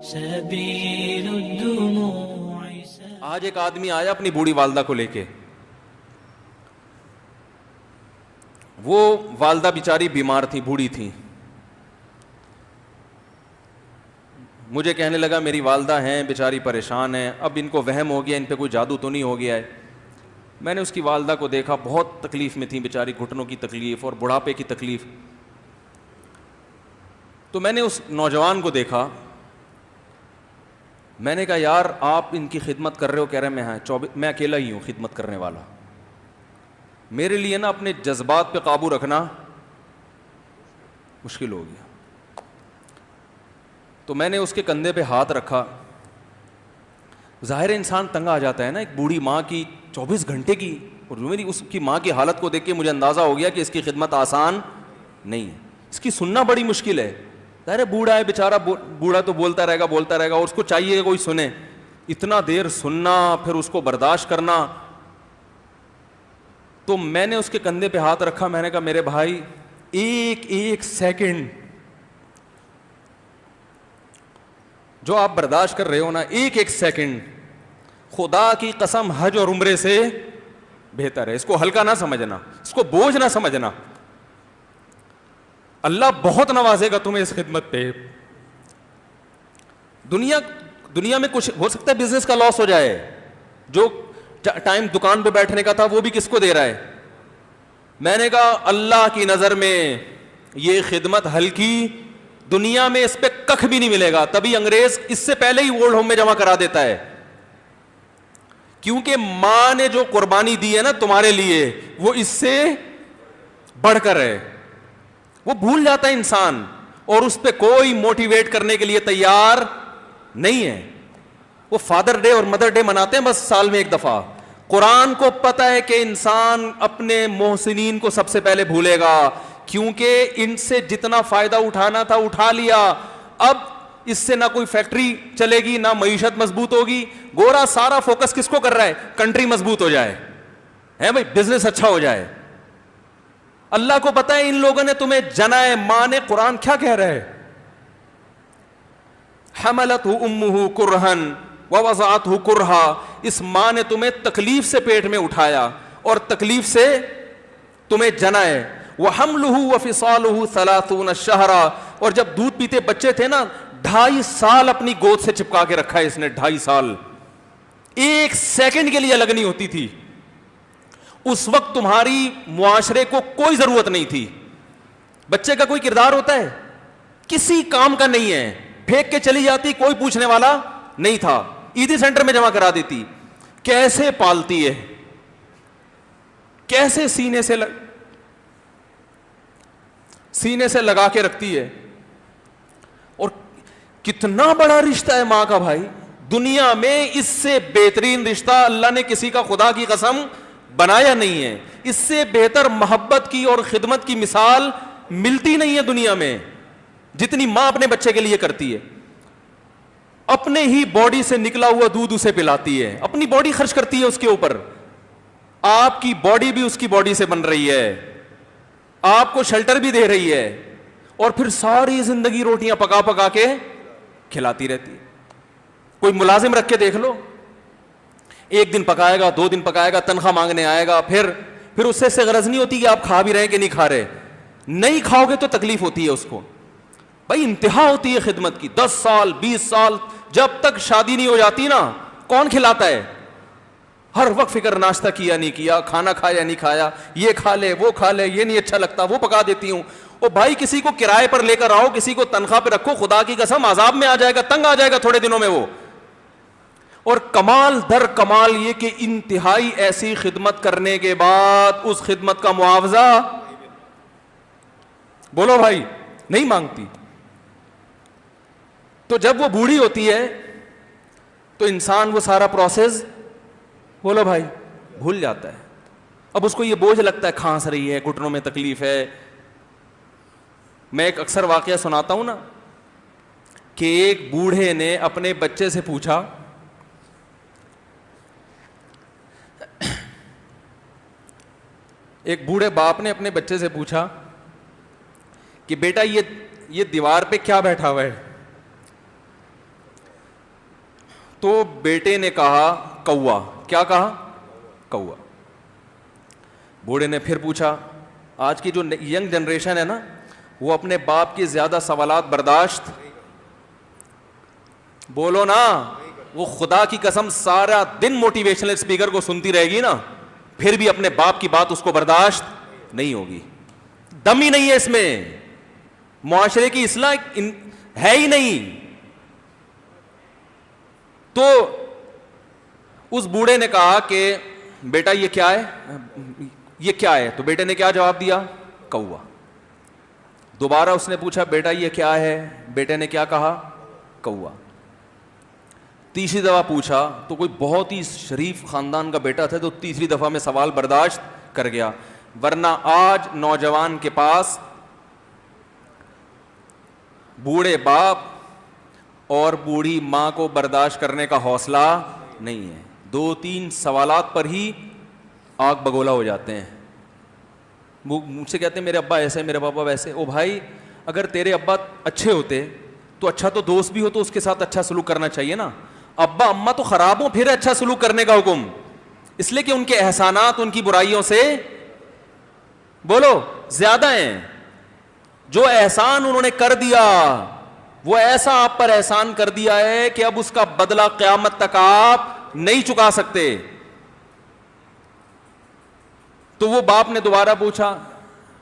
سبيل الدموع. آج ایک آدمی آیا اپنی بوڑھی والدہ کو لے کے. وہ والدہ بیچاری بیمار تھی, بوڑھی تھی. مجھے کہنے لگا میری والدہ ہیں بیچاری پریشان ہیں, اب ان کو وہم ہو گیا, ان پہ کوئی جادو تو نہیں ہو گیا ہے. میں نے اس کی والدہ کو دیکھا, بہت تکلیف میں تھی بیچاری, گھٹنوں کی تکلیف اور بڑھاپے کی تکلیف. تو میں نے اس نوجوان کو دیکھا, میں نے کہا یار آپ ان کی خدمت کر رہے ہو؟ کہہ رہے میں اکیلا ہی ہوں خدمت کرنے والا. میرے لیے نا اپنے جذبات پہ قابو رکھنا مشکل ہو گیا. تو میں نے اس کے کندھے پہ ہاتھ رکھا. ظاہر انسان تنگ آ جاتا ہے نا, ایک بوڑھی ماں کی 24 گھنٹے کی, اور میری اس کی ماں کی حالت کو دیکھ کے مجھے اندازہ ہو گیا کہ اس کی خدمت آسان نہیں ہے, اس کی سننا بڑی مشکل ہے. ظاہر ہے بوڑھا ہے بیچارہ, بوڑھا تو بولتا رہے گا, اور اس کو چاہیے کہ کوئی سنے. اتنا دیر سننا, پھر اس کو برداشت کرنا. تو میں نے اس کے کندھے پہ ہاتھ رکھا, میں نے کہا میرے بھائی ایک سیکنڈ جو آپ برداشت کر رہے ہو نا, ایک سیکنڈ خدا کی قسم حج اور عمرے سے بہتر ہے. اس کو ہلکا نہ سمجھنا, اس کو بوجھ نہ سمجھنا. اللہ بہت نوازے گا تمہیں اس خدمت پہ. دنیا میں کچھ ہو سکتا ہے بزنس کا لاس ہو جائے, جو ٹائم دکان پہ بیٹھنے کا تھا وہ بھی کس کو دے رہا ہے. میں نے کہا اللہ کی نظر میں یہ خدمت ہلکی, دنیا میں اس پہ ککھ بھی نہیں ملے گا. تبھی انگریز اس سے پہلے ہی اولڈ ہوم میں جمع کرا دیتا ہے, کیونکہ ماں نے جو قربانی دی ہے نا تمہارے لیے وہ اس سے بڑھ کر ہے. وہ بھول جاتا ہے انسان, اور اس پہ کوئی موٹیویٹ کرنے کے لیے تیار نہیں ہے. وہ فادر ڈے اور مدر ڈے مناتے ہیں بس سال میں ایک دفعہ. قرآن کو پتا ہے کہ انسان اپنے محسنین کو سب سے پہلے بھولے گا, کیونکہ ان سے جتنا فائدہ اٹھانا تھا اٹھا لیا. اب اس سے نہ کوئی فیکٹری چلے گی, نہ معیشت مضبوط ہوگی. گورا سارا فوکس کس کو کر رہا ہے؟ کنٹری مضبوط ہو جائے, ہے بھائی, بزنس اچھا ہو جائے. اللہ کو پتا ہے ان لوگوں نے تمہیں جنا ہے. ماں نے, قرآن کیا کہہ رہا ہے؟ حملتہ امہ کرہن ووضعتہ کرہا. اس ماں نے تمہیں تکلیف سے پیٹ میں اٹھایا اور تکلیف سے تمہیں جنا ہے. وحملہ وفصالہ 30 شہرا. اور جب دودھ پیتے بچے تھے نا, 2.5 سال اپنی گود سے چپکا کے رکھا ہے اس نے. 2.5 سال, ایک سیکنڈ کے لیے الگ نہیں ہوتی تھی. اس وقت تمہاری معاشرے کو کوئی ضرورت نہیں تھی. بچے کا کوئی کردار ہوتا ہے؟ کسی کام کا نہیں ہے. پھینک کے چلی جاتی, کوئی پوچھنے والا نہیں تھا. عیدی سینٹر میں جمع کرا دیتی. کیسے پالتی ہے, کیسے سینے سے لگا کے رکھتی ہے. اور کتنا بڑا رشتہ ہے ماں کا بھائی. دنیا میں اس سے بہترین رشتہ اللہ نے کسی کا خدا کی قسم بنایا نہیں ہے. اس سے بہتر محبت کی اور خدمت کی مثال ملتی نہیں ہے دنیا میں, جتنی ماں اپنے بچے کے لیے کرتی ہے. اپنے ہی باڈی سے نکلا ہوا دودھ اسے پلاتی ہے, اپنی باڈی خرچ کرتی ہے اس کے اوپر. آپ کی باڈی بھی اس کی باڈی سے بن رہی ہے, آپ کو شیلٹر بھی دے رہی ہے, اور پھر ساری زندگی روٹیاں پکا پکا کے کھلاتی رہتی ہے. کوئی ملازم رکھ کے دیکھ لو, 1 دن پکائے گا, 2 دن پکائے گا, تنخواہ مانگنے آئے گا. پھر اس سے غرض نہیں ہوتی کہ آپ کھا بھی رہے ہیں کہ نہیں کھا رہے. نہیں کھاؤ گے تو تکلیف ہوتی ہے اس کو. بھائی انتہا ہوتی ہے خدمت کی. 10 سال 20 سال, جب تک شادی نہیں ہو جاتی نا, کون کھلاتا ہے؟ ہر وقت فکر, ناشتہ کیا نہیں کیا, کھانا کھایا نہیں کھایا, یہ کھا لے وہ کھا لے, یہ نہیں اچھا لگتا وہ پکا دیتی ہوں. او بھائی کسی کو کرائے پر لے کر آؤ, کسی کو تنخواہ پہ رکھو, خدا کی قسم عذاب میں آ جائے گا, تنگ آ جائے گا تھوڑے دنوں میں وہ. اور کمال در کمال یہ کہ انتہائی ایسی خدمت کرنے کے بعد اس خدمت کا معاوضہ, بولو بھائی, نہیں مانگتی. تو جب وہ بوڑھی ہوتی ہے تو انسان وہ سارا پروسیس, بولو بھائی, بھول جاتا ہے. اب اس کو یہ بوجھ لگتا ہے, کھانس رہی ہے, گھٹنوں میں تکلیف ہے. میں ایک اکثر واقعہ سناتا ہوں نا, کہ ایک بوڑھے نے اپنے بچے سے پوچھا, ایک بوڑھے باپ نے اپنے بچے سے پوچھا کہ بیٹا یہ دیوار پہ کیا بیٹھا ہوا ہے؟ تو بیٹے نے کہا کوا. کیا کہا؟ کوا. بوڑھے نے پھر پوچھا. آج کی جو ینگ جنریشن ہے نا, وہ اپنے باپ کے زیادہ سوالات برداشت, بولو نا, وہ خدا کی قسم سارا دن موٹیویشنل اسپیکر کو سنتی رہے گی نا, پھر بھی اپنے باپ کی بات اس کو برداشت نہیں ہوگی. دم ہی نہیں ہے اس میں, معاشرے کی اصلاح ہے ہی نہیں. تو اس بوڑھے نے کہا کہ بیٹا یہ کیا ہے, یہ کیا ہے؟ تو بیٹے نے کیا جواب دیا؟ کوا. دوبارہ اس نے پوچھا بیٹا یہ کیا ہے؟ بیٹے نے کیا کہا؟ کوا. تیسری دفعہ پوچھا تو کوئی بہت ہی شریف خاندان کا بیٹا تھا, تو تیسری دفعہ میں سوال برداشت کر گیا. ورنہ آج نوجوان کے پاس بوڑھے باپ اور بوڑھی ماں کو برداشت کرنے کا حوصلہ نہیں ہے. 2-3 سوالات پر ہی آگ بگولا ہو جاتے ہیں. وہ مجھ سے کہتے ہیں میرے ابا ایسے, میرے پاپا ویسے. او بھائی, اگر تیرے ابا اچھے ہوتے تو اچھا تو دوست بھی ہو تو اس کے ساتھ اچھا سلوک کرنا چاہیے نا. ابا اما تو خراب ہوں پھر اچھا سلوک کرنے کا حکم, اس لیے کہ ان کے احسانات ان کی برائیوں سے بولو زیادہ ہیں. جو احسان انہوں نے کر دیا وہ ایسا آپ پر احسان کر دیا ہے کہ اب اس کا بدلہ قیامت تک آپ نہیں چکا سکتے. تو وہ باپ نے دوبارہ پوچھا,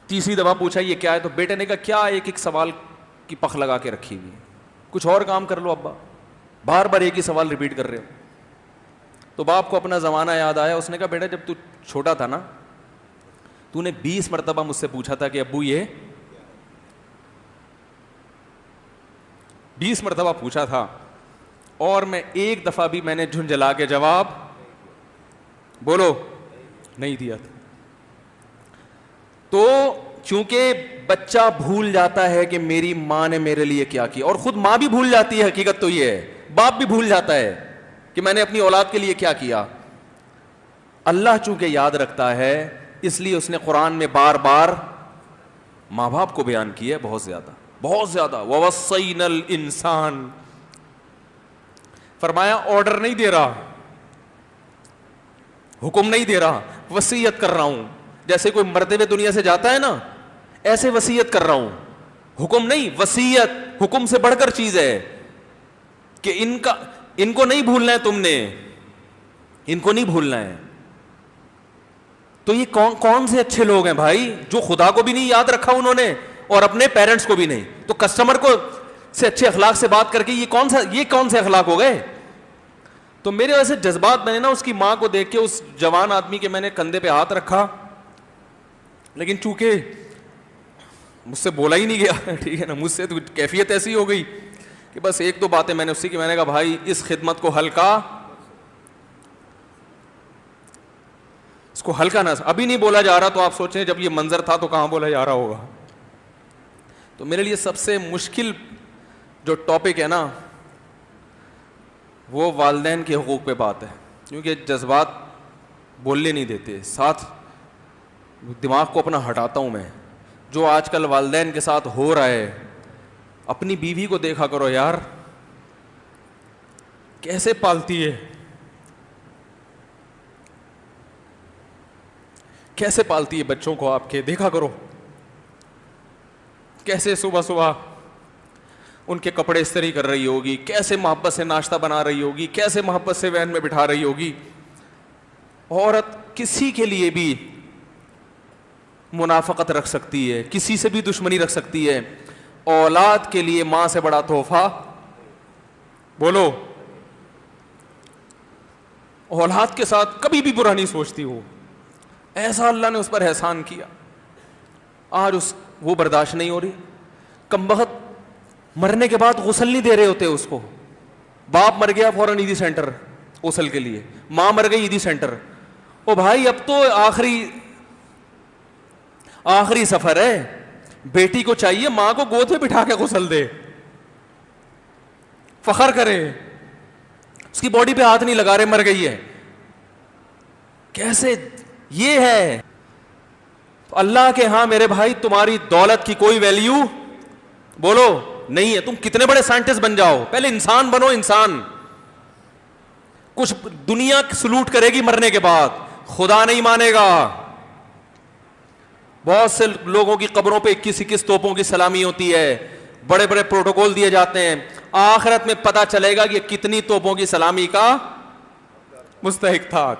تیسری دفعہ پوچھا یہ کیا ہے؟ تو بیٹے نے کہا کیا ایک ایک سوال کی پخ لگا کے رکھی ہوئی, کچھ اور کام کر لو ابا, بار بار ایک ہی سوال ریپیٹ کر رہے ہو. تو باپ کو اپنا زمانہ یاد آیا. اس نے کہا بیٹا جب تو چھوٹا تھا نا, تو نے 20 مرتبہ مجھ سے پوچھا تھا کہ ابو یہ 20 مرتبہ پوچھا تھا, اور میں ایک دفعہ بھی میں نے جھنجھلا کے جواب بولو نہیں دیا تھا. تو چونکہ بچہ بھول جاتا ہے کہ میری ماں نے میرے لیے کیا کیا, اور خود ماں بھی بھول جاتی ہے, حقیقت تو یہ ہے, باپ بھی بھول جاتا ہے کہ میں نے اپنی اولاد کے لیے کیا کیا. اللہ چونکہ یاد رکھتا ہے اس لیے اس نے قرآن میں بار بار ماں باپ کو بیان کیا ہے, بہت زیادہ بہت زیادہ. وَوَصَّيْنَا الْإِنسَانَ, فرمایا آرڈر نہیں دے رہا, حکم نہیں دے رہا, وصیت کر رہا ہوں. جیسے کوئی مرتے ہوئے دنیا سے جاتا ہے نا, ایسے وصیت کر رہا ہوں, حکم نہیں. وصیت حکم سے بڑھ کر چیز ہے کہ ان کو نہیں بھولنا ہے, تم نے ان کو نہیں بھولنا ہے. تو یہ کون سے اچھے لوگ ہیں بھائی, جو خدا کو بھی نہیں یاد رکھا انہوں نے اور اپنے پیرنٹس کو بھی نہیں. تو کسٹمر کو سے اچھے اخلاق سے بات کر کے یہ کون سے اخلاق ہو گئے. تو میرے ویسے جذبات, میں نے نا اس کی ماں کو دیکھ کے اس جوان آدمی کے میں نے کندھے پہ ہاتھ رکھا, لیکن چونکہ مجھ سے بولا ہی نہیں گیا, ٹھیک ہے نا, مجھ سے تو کیفیت ایسی ہو گئی کہ بس 1-2 باتیں میں نے اسی کی, میں نے کہا بھائی اس خدمت کو ہلکا, اس کو ہلکا نہ, ابھی نہیں بولا جا رہا تو آپ سوچیں جب یہ منظر تھا تو کہاں بولا جا رہا ہوگا. تو میرے لیے سب سے مشکل جو ٹاپک ہے نا وہ والدین کے حقوق پہ بات ہے, کیونکہ جذبات بولنے نہیں دیتے, ساتھ دماغ کو اپنا ہٹاتا ہوں میں. جو آج کل والدین کے ساتھ ہو رہا ہے, اپنی بیوی کو دیکھا کرو یار, کیسے پالتی ہے, کیسے پالتی ہے بچوں کو آپ کے, دیکھا کرو کیسے صبح صبح ان کے کپڑے استری کر رہی ہوگی, کیسے محبت سے ناشتہ بنا رہی ہوگی, کیسے محبت سے وین میں بٹھا رہی ہوگی. عورت کسی کے لیے بھی منافقت رکھ سکتی ہے, کسی سے بھی دشمنی رکھ سکتی ہے. اولاد کے لیے ماں سے بڑا تحفہ بولو, اولاد کے ساتھ کبھی بھی برا نہیں سوچتی ہو. ایسا اللہ نے اس پر احسان کیا, آج وہ برداشت نہیں ہو رہی. کمبخت مرنے کے بعد غسل نہیں دے رہے ہوتے اس کو. باپ مر گیا فوراً عیدی سینٹر غسل کے لیے, ماں مر گئی عیدی سینٹر. او بھائی اب تو آخری سفر ہے, بیٹی کو چاہیے ماں کو گود میں بٹھا کے غسل دے, فخر کرے, اس کی باڈی پہ ہاتھ نہیں لگا رہے, مر گئی ہے. کیسے یہ ہے اللہ کے ہاں میرے بھائی, تمہاری دولت کی کوئی ویلیو بولو نہیں ہے. تم کتنے بڑے سائنٹسٹ بن جاؤ, پہلے انسان بنو, انسان. کچھ دنیا سلوٹ کرے گی مرنے کے بعد, خدا نہیں مانے گا. بہت سے لوگوں کی قبروں پہ 21 توپوں کی سلامی ہوتی ہے, بڑے بڑے پروٹوکول دیے جاتے ہیں. آخرت میں پتا چلے گا کہ کتنی توپوں کی سلامی کا مستحق تھا,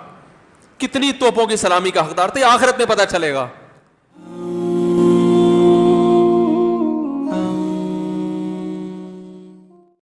کتنی توپوں کی سلامی کا حقدار تھا, آخرت میں پتا چلے گا.